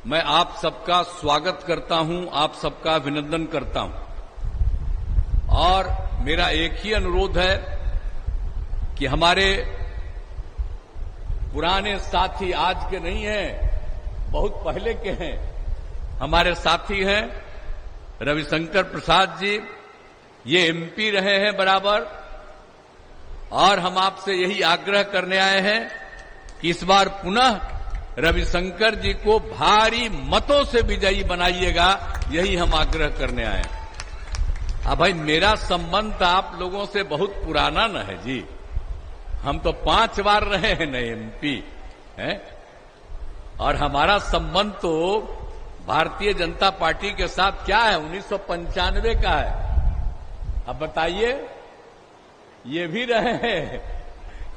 मैं आप सबका स्वागत करता हूं, आप सबका अभिनंदन करता हूं। और मेरा एक ही अनुरोध है कि हमारे पुराने साथी आज के नहीं हैं, बहुत पहले के हैं, हमारे साथी हैं रविशंकर प्रसाद जी, ये एमपी रहे हैं बराबर, और हम आपसे यही आग्रह करने आए हैं कि इस बार पुनः रविशंकर जी को भारी मतों से विजयी बनाइएगा, यही हम आग्रह करने आए हैं। अब भाई मेरा संबंध आप लोगों से बहुत पुराना न है जी, हम तो 5 बार रहे हैं न एमपी हैं, और हमारा संबंध तो भारतीय जनता पार्टी के साथ क्या है, 1995 का है। अब बताइए, ये भी रहे हैं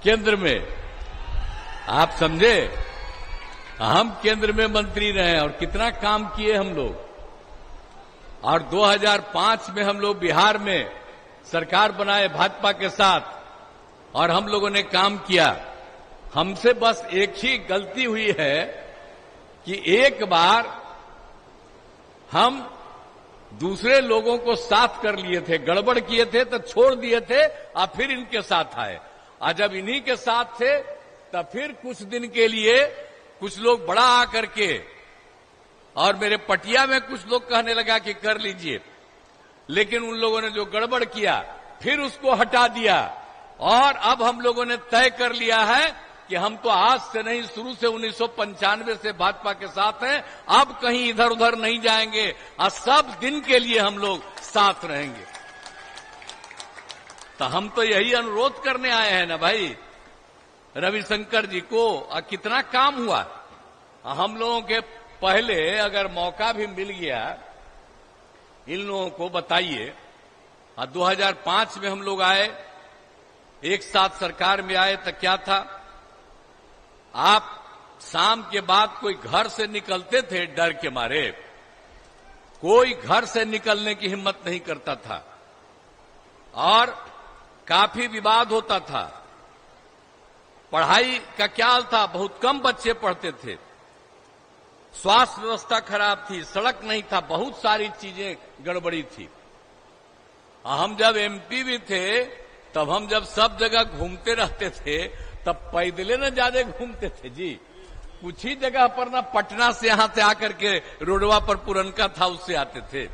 केंद्र में, आप समझे, हम केंद्र में मंत्री रहे और कितना काम किए हम लोग। और 2005 में हम लोग बिहार में सरकार बनाए भाजपा के साथ, और हम लोगों ने काम किया। हमसे बस एक ही गलती हुई है कि एक बार हम दूसरे लोगों को साथ कर लिए थे, गड़बड़ किए थे तो छोड़ दिए थे, और फिर इनके साथ आए। और जब इन्हीं के साथ थे तब फिर कुछ दिन के लिए कुछ लोग बड़ा आकर के, और मेरे पटिया में कुछ लोग कहने लगा कि कर लीजिए, लेकिन उन लोगों ने जो गड़बड़ किया फिर उसको हटा दिया। और अब हम लोगों ने तय कर लिया है कि हम तो आज से नहीं, शुरू से 1995 से भाजपा के साथ हैं, अब कहीं इधर उधर नहीं जाएंगे, और सब दिन के लिए हम लोग साथ रहेंगे। तो हम तो यही अनुरोध करने आए हैं ना भाई रविशंकर जी को। कितना काम हुआ हम लोगों के, पहले अगर मौका भी मिल गया इन लोगों को, बताइए। 2005 में हम लोग आए, एक साथ सरकार में आए, तो क्या था, आप शाम के बाद कोई घर से निकलते थे डर के मारे, कोई घर से निकलने की हिम्मत नहीं करता था, और काफी विवाद होता था। पढ़ाई का क्या हाल था, बहुत कम बच्चे पढ़ते थे, स्वास्थ्य व्यवस्था खराब थी, सड़क नहीं था, बहुत सारी चीजें गड़बड़ी थी। हम जब एमपी भी थे तब हम जब सब जगह घूमते रहते थे तब पैदले न ज्यादा घूमते थे जी, कुछ ही जगह पर ना पटना से यहां से आकर के रोडवा पर पुरनका था उससे आते थे,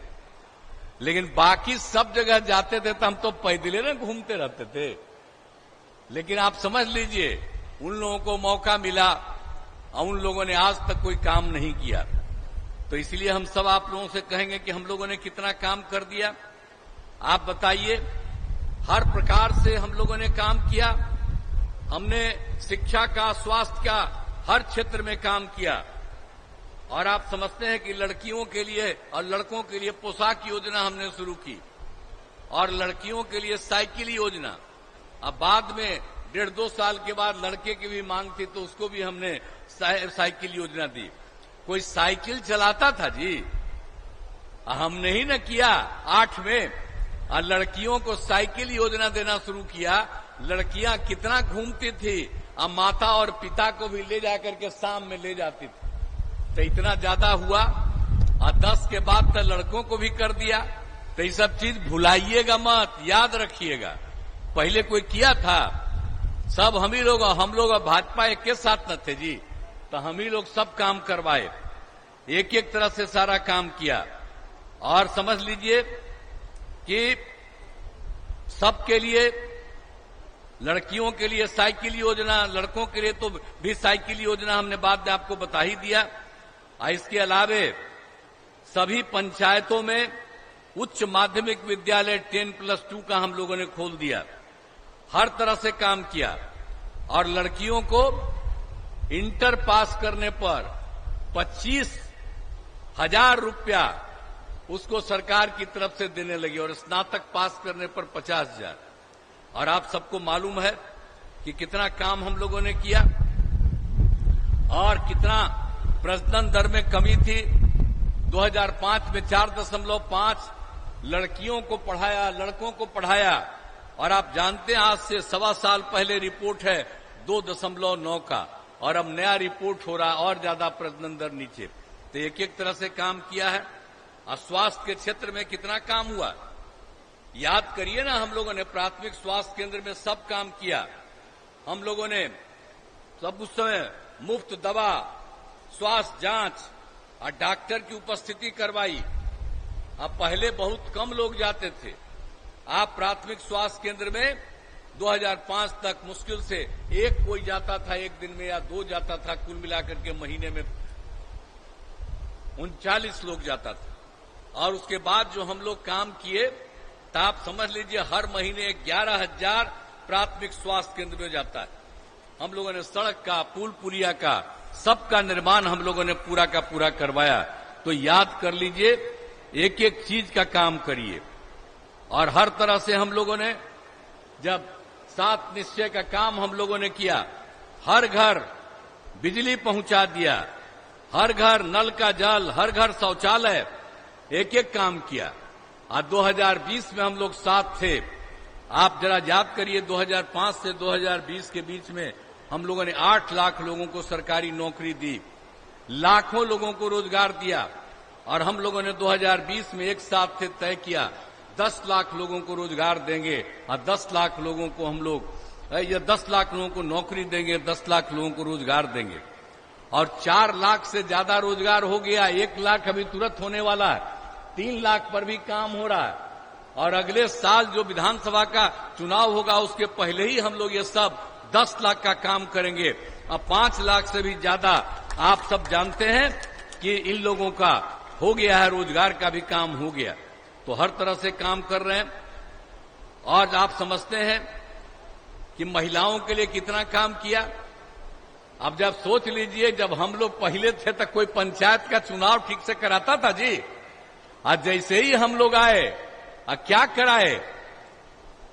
लेकिन बाकी सब जगह जाते थे तो हम तो पैदले न घूमते रहते थे। लेकिन आप समझ लीजिए, उन लोगों को मौका मिला और उन लोगों ने आज तक कोई काम नहीं किया। तो इसलिए हम सब आप लोगों से कहेंगे कि हम लोगों ने कितना काम कर दिया, आप बताइए। हर प्रकार से हम लोगों ने काम किया, हमने शिक्षा का, स्वास्थ्य का, हर क्षेत्र में काम किया। और आप समझते हैं कि लड़कियों के लिए और लड़कों के लिए पोशाक योजना हमने शुरू की, और लड़कियों के लिए साइकिल योजना। अब बाद में 1.5-2 साल के बाद लड़के की भी मांग थी तो उसको भी हमने साइकिल योजना दी। कोई साइकिल चलाता था जी, हमने ही न किया 8 में, और लड़कियों को साइकिल योजना देना शुरू किया। लड़कियां कितना घूमती थी, अब माता और पिता को भी ले जाकर के शाम में ले जाती थी। तो इतना ज्यादा हुआ, और 10 के बाद तो लड़कों को भी कर दिया। तो ये सब चीज भुलाइएगा मत, याद रखिएगा। पहले कोई किया था, सब हम लोग भाजपा एक के साथ न थे जी, तो हम ही लोग सब काम करवाए, एक एक तरह से सारा काम किया। और समझ लीजिए कि सबके लिए, लड़कियों के लिए साइकिल योजना, लड़कों के लिए तो भी साइकिल योजना हमने बाद में आपको बता ही दिया। और इसके अलावे सभी पंचायतों में उच्च माध्यमिक विद्यालय 10+2 का हम लोगों ने खोल दिया, हर तरह से काम किया। और लड़कियों को इंटर पास करने पर 25,000 रुपया उसको सरकार की तरफ से देने लगी, और स्नातक पास करने पर 50,000। और आप सबको मालूम है कि कितना काम हम लोगों ने किया, और कितना प्रजनन दर में कमी थी। 2005 में 4.5 लड़कियों को पढ़ाया, लड़कों को पढ़ाया। और आप जानते हैं आज से 1.25 साल पहले रिपोर्ट है 2.9 का, और अब नया रिपोर्ट हो रहा और ज्यादा प्रजनन दर नीचे। तो एक एक तरह से काम किया है। और स्वास्थ्य के क्षेत्र में कितना काम हुआ, याद करिए ना, हम लोगों ने प्राथमिक स्वास्थ्य केंद्र में सब काम किया। हम लोगों ने सब उस समय मुफ्त दवा, स्वास्थ्य जांच और डॉक्टर की उपस्थिति करवाई। अब पहले बहुत कम लोग जाते थे। आप प्राथमिक स्वास्थ्य केंद्र में 2005 तक मुश्किल से एक कोई जाता था एक दिन में, या 2 जाता था, कुल मिलाकर के महीने में 39 लोग जाता था। और उसके बाद जो हम लोग काम किए, तो आप समझ लीजिए हर महीने 11,000 प्राथमिक स्वास्थ्य केंद्र में जाता है। हम लोगों ने सड़क का, पुल पुलिया का, सबका निर्माण हम लोगों ने पूरा का पूरा करवाया। तो याद कर लीजिए, एक एक चीज का काम करिए। और हर तरह से हम लोगों ने जब 7 निश्चय का काम हम लोगों ने किया, हर घर बिजली पहुंचा दिया, हर घर नल का जल, हर घर शौचालय, एक एक काम किया। और 2020 में हम लोग साथ थे। आप जरा याद करिए, 2005 से 2020 के बीच में हम लोगों ने 8 लाख लोगों को सरकारी नौकरी दी, लाखों लोगों को रोजगार दिया। और हम लोगों ने 2020 में एक साथ थे तय किया 10 लाख लोगों को रोजगार देंगे, और 10 लाख लोगों को हम लोग, या 10 लाख लोगों को नौकरी देंगे, 10 लाख लोगों को रोजगार देंगे। और 4 लाख से ज्यादा रोजगार हो गया। 1 लाख अभी तुरंत होने वाला है, 3 लाख पर भी काम हो रहा है। और अगले साल जो विधानसभा का चुनाव होगा, उसके पहले ही हम लोग ये सब 10 लाख का काम करेंगे। अब 5 लाख से भी ज्यादा आप सब जानते हैं कि इन लोगों का हो गया है, रोजगार का भी काम हो गया। तो हर तरह से काम कर रहे हैं। और आप समझते हैं कि महिलाओं के लिए कितना काम किया। अब जब सोच लीजिए, जब हम लोग पहले थे तो कोई पंचायत का चुनाव ठीक से कराता था जी। आज जैसे ही हम लोग आए, क्या कराए,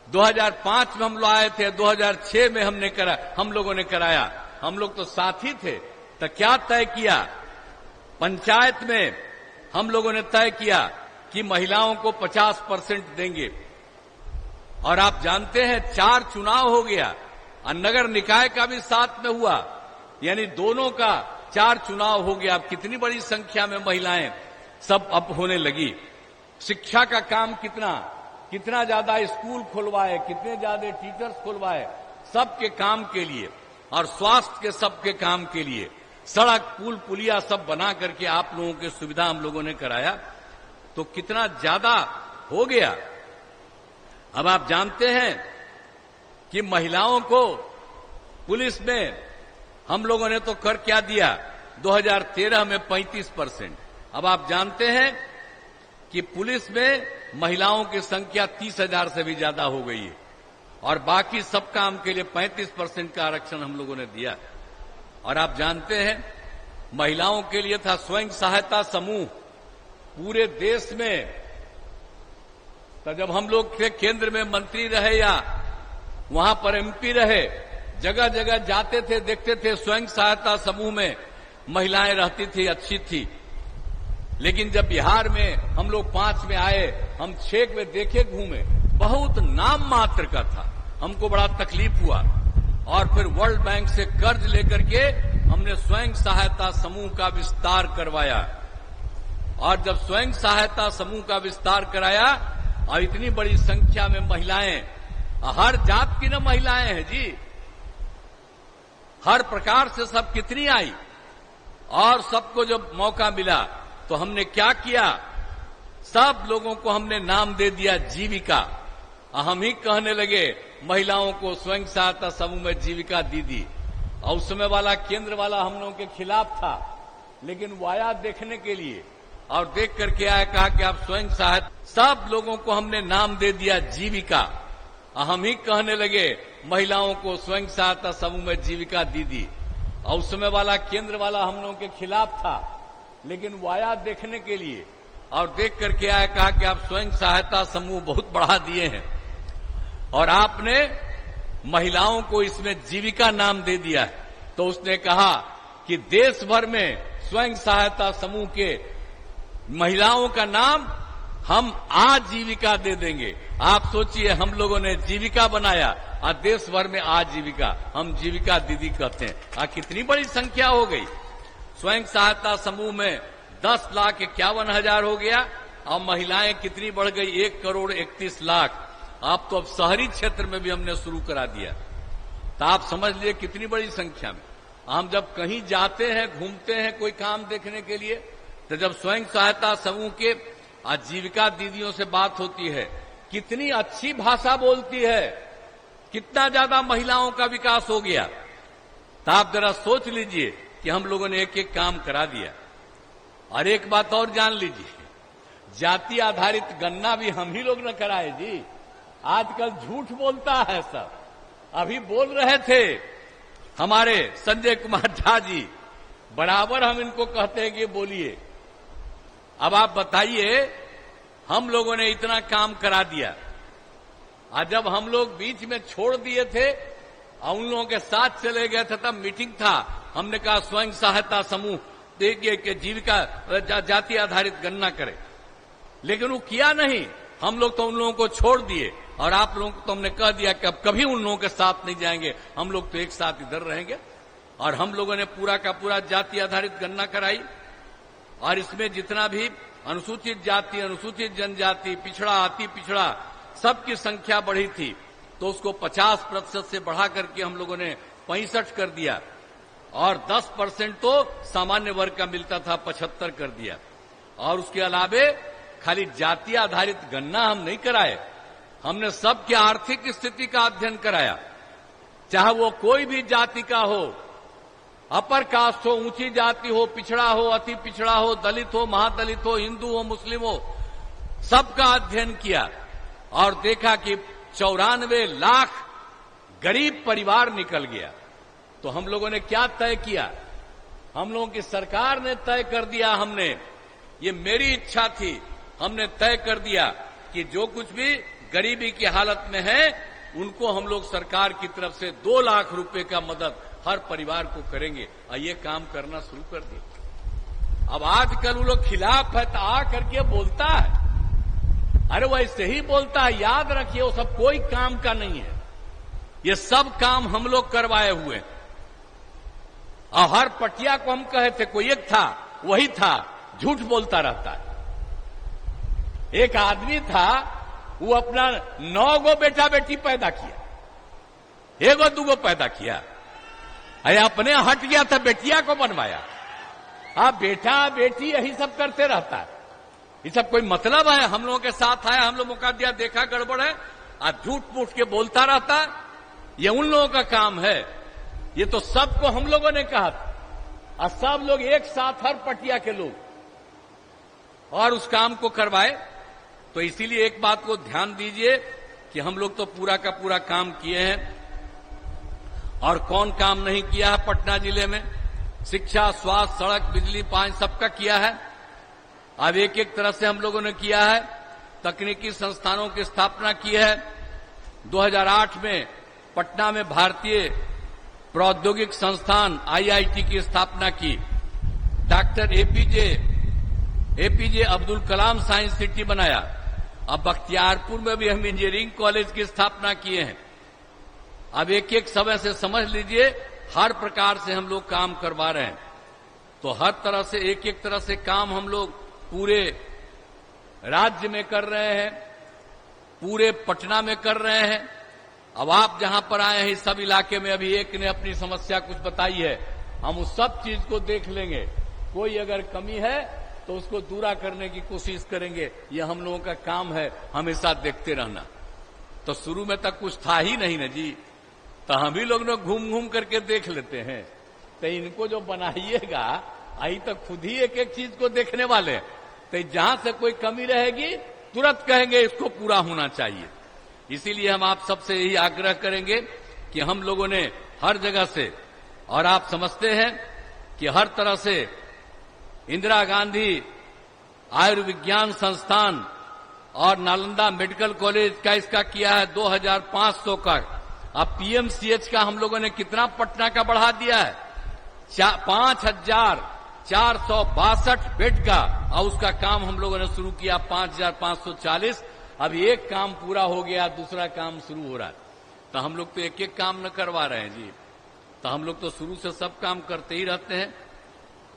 2005 में हम लोग आए थे, 2006 में हम लोगों ने कराया। हम लोग तो साथी थे। तो क्या तय किया, पंचायत में हम लोगों ने तय किया कि महिलाओं को 50% देंगे। और आप जानते हैं 4 चुनाव हो गया, और नगर निकाय का भी साथ में हुआ, यानी दोनों का 4 चुनाव हो गया। अब कितनी बड़ी संख्या में महिलाएं सब अब होने लगी। शिक्षा का काम कितना ज्यादा स्कूल खुलवाए, कितने ज्यादा टीचर्स खुलवाए, सबके काम के लिए। और स्वास्थ्य के सबके काम के लिए सड़क, पुल पुलिया सब बना करके आप लोगों की सुविधा हम लोगों ने कराया। तो कितना ज्यादा हो गया। अब आप जानते हैं कि महिलाओं को पुलिस में हम लोगों ने तो कर क्या दिया, 2013 में 35%। अब आप जानते हैं कि पुलिस में महिलाओं की संख्या 30,000 से भी ज्यादा हो गई है। और बाकी सब काम के लिए 35% का आरक्षण हम लोगों ने दिया। और आप जानते हैं, महिलाओं के लिए था स्वयं सहायता समूह पूरे देश में। तो जब हम लोग केंद्र में मंत्री रहे या वहां पर MP रहे, जगह जगह जाते थे, देखते थे स्वयं सहायता समूह में महिलाएं रहती थी, अच्छी थी। लेकिन जब बिहार में हम लोग 5 में आए, हम 6 में देखे, घूमे, बहुत नाम मात्र का था। हमको बड़ा तकलीफ हुआ। और फिर वर्ल्ड बैंक से कर्ज लेकर के हमने स्वयं सहायता समूह का विस्तार करवाया। और जब स्वयं सहायता समूह का विस्तार कराया, और इतनी बड़ी संख्या में महिलाएं, हर जात की न महिलाएं हैं जी, हर प्रकार से सब कितनी आई। और सबको जब मौका मिला तो हमने क्या किया, सब लोगों को हमने नाम दे दिया जीविका। हम ही कहने लगे महिलाओं को स्वयं सहायता समूह में जीविका दीदी। और उस समय वाला केंद्र वाला हम लोगों के खिलाफ था, लेकिन वो आया देखने के लिए, और देख करके आया, कहा कि आप स्वयं सहायता, सब लोगों को हमने नाम दे दिया जीविका। हम ही कहने लगे महिलाओं को स्वयं सहायता समूह में जीविका दीदी। और उस समय वाला केंद्र वाला हम लोगों के खिलाफ था, लेकिन वो आया देखने के लिए, और देख करके आया, कहा कि आप स्वयं सहायता समूह बहुत बढ़ा दिए हैं, और आपने महिलाओं को इसमें जीविका नाम दे दिया है। तो उसने कहा कि देश भर में स्वयं सहायता समूह के महिलाओं का नाम हम आजीविका दे देंगे। आप सोचिए, हम लोगों ने जीविका बनाया, और देश भर में आजीविका, हम जीविका दीदी कहते हैं। कितनी बड़ी संख्या हो गई। स्वयं सहायता समूह में 10,51,000 हो गया और महिलाएं कितनी बढ़ गई 1,31,00,000। अब तो अब शहरी क्षेत्र में भी हमने शुरू करा दिया, तो आप समझ लिए कितनी बड़ी संख्या में। हम जब कहीं जाते हैं, घूमते हैं कोई काम देखने के लिए, तो जब स्वयं सहायता समूह के आजीविका दीदियों से बात होती है, कितनी अच्छी भाषा बोलती है, कितना ज्यादा महिलाओं का विकास हो गया। तो आप जरा सोच लीजिए कि हम लोगों ने एक एक काम करा दिया। और एक बात और जान लीजिए, जाति आधारित गणना भी हम ही लोग न कराए जी। आजकल झूठ बोलता है सब। अभी बोल रहे थे हमारे संजय कुमार झा जी, बराबर हम इनको कहते हैं कि बोलिए। अब आप बताइए, हम लोगों ने इतना काम करा दिया, और जब हम लोग बीच में छोड़ दिए थे और उन लोगों के साथ चले गए थे, तब मीटिंग था, हमने कहा स्वयं सहायता समूह देखिए कि जीविका जाति आधारित गणना करे, लेकिन वो किया नहीं। हम लोग तो उन लोगों को छोड़ दिए और आप लोगों को तो हमने कह दिया कि अब कभी उन लोगों के साथ नहीं जाएंगे, हम लोग तो एक साथ इधर रहेंगे। और हम लोगों ने पूरा का पूरा जाति आधारित गणना कराई, और इसमें जितना भी अनुसूचित जाति, अनुसूचित जनजाति, पिछड़ा, अति पिछड़ा, सबकी संख्या बढ़ी थी, तो उसको 50% से बढ़ा करके हम लोगों ने 65 कर दिया, और 10% तो सामान्य वर्ग का मिलता था, 75 कर दिया। और उसके अलावे खाली जाति आधारित गणना हम नहीं कराए, हमने सबके आर्थिक स्थिति का अध्ययन कराया, चाहे वो कोई भी जाति का हो, अपर कास्ट हो, ऊंची जाति हो, पिछड़ा हो, अति पिछड़ा हो, दलित हो, महादलित हो, हिंदू हो, मुस्लिम हो, सबका अध्ययन किया और देखा कि 94 लाख गरीब परिवार निकल गया। तो हम लोगों ने क्या तय किया, हम लोगों की सरकार ने तय कर दिया, हमने, ये मेरी इच्छा थी, हमने तय कर दिया कि जो कुछ भी गरीबी की हालत में है उनको हम लोग सरकार की तरफ से 2 लाख रुपए का मदद हर परिवार को करेंगे, और ये काम करना शुरू कर दिया। अब आजकल वो लोग खिलाफ है तो आ करके बोलता है, अरे वैसे ही बोलता है, याद रखिए वो सब कोई काम का नहीं है, ये सब काम हम लोग करवाए हुए। और हर पटिया को हम कहे थे, कोई एक था वही था, झूठ बोलता रहता है। एक आदमी था, वो अपना 9 गो बेटा बेटी पैदा किया, 1 2 पैदा किया, अरे अपने हट गया था, बेटिया को बनवाया। आप बेटा बेटी यही सब करते रहता है, ये सब कोई मतलब है? हम लोगों के साथ आया, हम लोग मौका दिया, देखा गड़बड़ है, आज झूठ मूठ के बोलता रहता है, ये उन लोगों का काम है। ये तो सबको हम लोगों ने कहा था, और सब लोग एक साथ, हर पटिया के लोग, और उस काम को करवाए। तो इसीलिए एक बात को ध्यान दीजिए कि हम लोग तो पूरा का पूरा काम किए हैं, और कौन काम नहीं किया है पटना जिले में? शिक्षा, स्वास्थ्य, सड़क, बिजली, पानी सबका किया है। अब एक एक तरह से हम लोगों ने किया है। तकनीकी संस्थानों की स्थापना की है। 2008 में पटना में भारतीय प्रौद्योगिक संस्थान IIT की स्थापना की। Doctor APJ Abdul Kalam science city बनाया। अब बख्तियारपुर में भी हम इंजीनियरिंग कॉलेज की स्थापना किए हैं। अब एक एक समय से समझ लीजिए, हर प्रकार से हम लोग काम करवा रहे हैं। तो हर तरह से एक एक तरह से काम हम लोग पूरे राज्य में कर रहे हैं, पूरे पटना में कर रहे हैं। अब आप जहां पर आए हैं, इस सब इलाके में अभी एक ने अपनी समस्या कुछ बताई है, हम उस सब चीज को देख लेंगे। कोई अगर कमी है तो उसको दूरा करने की कोशिश करेंगे। यह हम लोगों का काम है, हमेशा देखते रहना। तो शुरू में तक कुछ था ही नहीं ना जी, तो हम ही लोग घूम घूम करके देख लेते हैं। तो इनको जो बनाइएगा, आई तो खुद ही एक एक चीज को देखने वाले। तो जहां से कोई कमी रहेगी तुरंत कहेंगे इसको पूरा होना चाहिए। इसीलिए हम आप सबसे यही आग्रह करेंगे कि हम लोगों ने हर जगह से, और आप समझते हैं कि हर तरह से इंदिरा गांधी आयुर्विज्ञान संस्थान और नालंदा मेडिकल कॉलेज का इसका किया है 2500 का। अब PMCH का हम लोगों ने कितना पटना का बढ़ा दिया है, 5462 बेड का, और उसका काम हम लोगों ने शुरू किया 5540। अब एक काम पूरा हो गया, दूसरा काम शुरू हो रहा है। तो हम लोग तो एक एक काम न करवा रहे हैं जी, तो हम लोग तो शुरू से सब काम करते ही रहते हैं।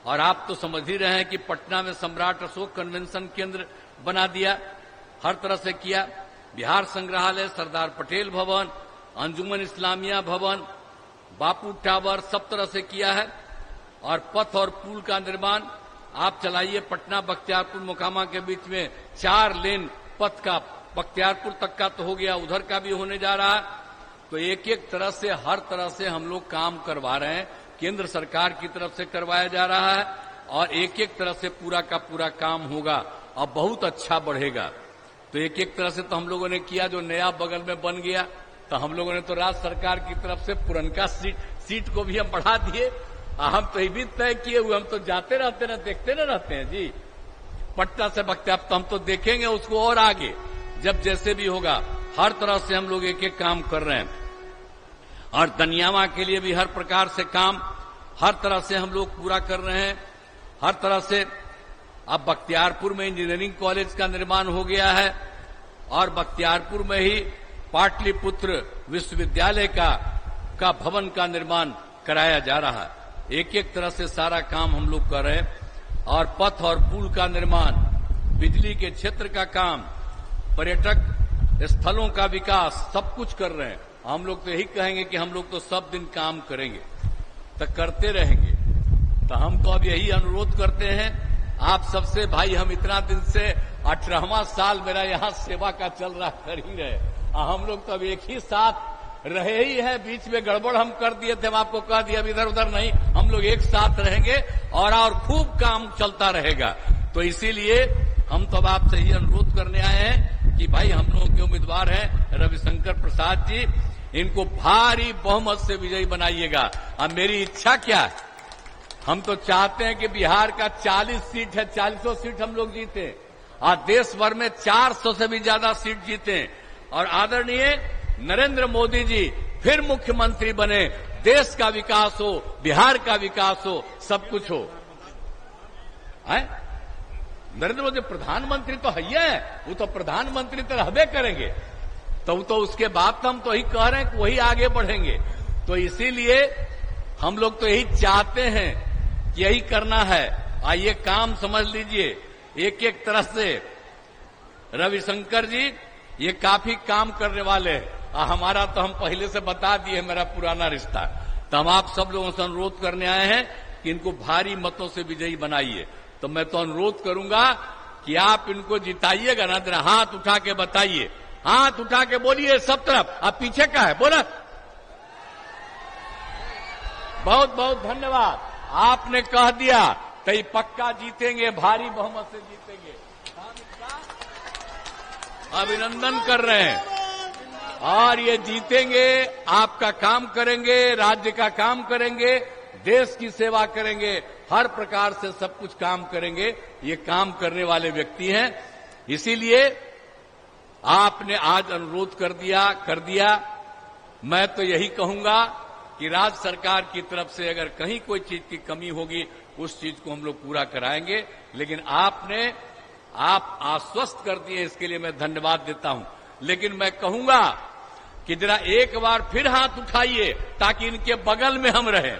और आप तो समझ ही रहे हैं कि पटना में सम्राट अशोक कन्वेंशन केंद्र बना दिया, हर तरह से किया। बिहार संग्रहालय, सरदार पटेल भवन, अंजुमन इस्लामिया भवन, बापू टावर, सब तरह से किया है। और पथ और पुल का निर्माण आप चलाइए, पटना बख्तियारपुर मोकामा के बीच में 4 लेन पथ का, बख्तियारपुर तक का तो हो गया, उधर का भी होने जा रहा है। तो एक एक तरह से, हर तरह से हम लोग काम करवा रहे हैं, केंद्र सरकार की तरफ से करवाया जा रहा है और एक एक तरह से पूरा का पूरा काम होगा और बहुत अच्छा बढ़ेगा। तो एक एक तरह से तो हम लोगों ने किया, जो नया बगल में बन गया, तो हम लोगों ने तो राज्य सरकार की तरफ से पुरनका सीट को भी हम बढ़ा दिए। हम तो ये भी तय किए हुए, हम तो जाते रहते ना, देखते ना रहते हैं जी। पटना से बख्तियारपुर तो हम तो देखेंगे उसको और आगे, जब जैसे भी होगा। हर तरह से हम लोग एक एक काम कर रहे हैं और दनियामा के लिए भी हर प्रकार से काम, हर तरह से हम लोग पूरा कर रहे हैं। हर तरह से अब बख्तियारपुर में इंजीनियरिंग कॉलेज का निर्माण हो गया है और बख्तियारपुर में ही पाटलिपुत्र विश्वविद्यालय का भवन का निर्माण कराया जा रहा है। एक एक तरह से सारा काम हम लोग कर रहे हैं और पथ और पुल का निर्माण, बिजली के क्षेत्र का काम, पर्यटक स्थलों का विकास, सब कुछ कर रहे हैं। हम लोग तो यही कहेंगे कि हम लोग तो सब दिन काम करेंगे, तो करते रहेंगे। तो हम तो अब यही अनुरोध करते हैं आप सबसे, भाई हम इतना दिन से 18वां साल मेरा यहाँ सेवा का चल रहा, कर ही रहे। हम लोग तो अब एक ही साथ रहे ही है, बीच में गड़बड़ हम कर दिए थे, हम आपको कह दिया अब इधर उधर नहीं, हम लोग एक साथ रहेंगे और खूब काम चलता रहेगा। तो इसीलिए हम तो अब आपसे ही अनुरोध करने आए हैं कि भाई हम लोगों के उम्मीदवार हैं रविशंकर प्रसाद जी, इनको भारी बहुमत से विजयी बनाइएगा। अब मेरी इच्छा क्या है, हम तो चाहते हैं कि बिहार का 40 सीट है, 40 सीट हम लोग जीते और देश भर में 400 से भी ज्यादा सीट जीते और आदरणीय नरेंद्र मोदी जी फिर मुख्यमंत्री बने, देश का विकास हो, बिहार का विकास हो, सब कुछ हो। नरेंद्र मोदी प्रधानमंत्री तो है, वो तो प्रधानमंत्री तो रहबे करेंगे, तो उसके बाद तो हम तो यही कह रहे हैं कि वही आगे बढ़ेंगे। तो इसीलिए हम लोग तो यही चाहते हैं कि यही करना है। आइए काम समझ लीजिए, एक एक तरह से रविशंकर जी ये काफी काम करने वाले हैं। हमारा तो हम पहले से बता दिए, मेरा पुराना रिश्ता। तो हम आप सब लोगों से अनुरोध करने आए हैं कि इनको भारी मतों से विजयी बनाइए। तो मैं तो अनुरोध करूंगा कि आप इनको जिताइएगा ना, जरा हाथ उठा के बताइए, हाथ उठा के बोलिए सब तरफ। अब पीछे का है, बोला। बहुत बहुत धन्यवाद, आपने कह दिया तो ये पक्का जीतेंगे, भारी बहुमत से जीतेंगे। अभिनंदन कर रहे हैं और ये जीतेंगे, आपका काम करेंगे, राज्य का काम करेंगे, देश की सेवा करेंगे, हर प्रकार से सब कुछ काम करेंगे। ये काम करने वाले व्यक्ति हैं, इसीलिए आपने आज अनुरोध कर दिया। मैं तो यही कहूंगा कि राज्य सरकार की तरफ से अगर कहीं कोई चीज की कमी होगी, उस चीज को हम लोग पूरा कराएंगे। लेकिन आप आश्वस्त कर दिए, इसके लिए मैं धन्यवाद देता हूं। लेकिन मैं कहूंगा कि जरा एक बार फिर हाथ उठाइए ताकि इनके बगल में हम रहें।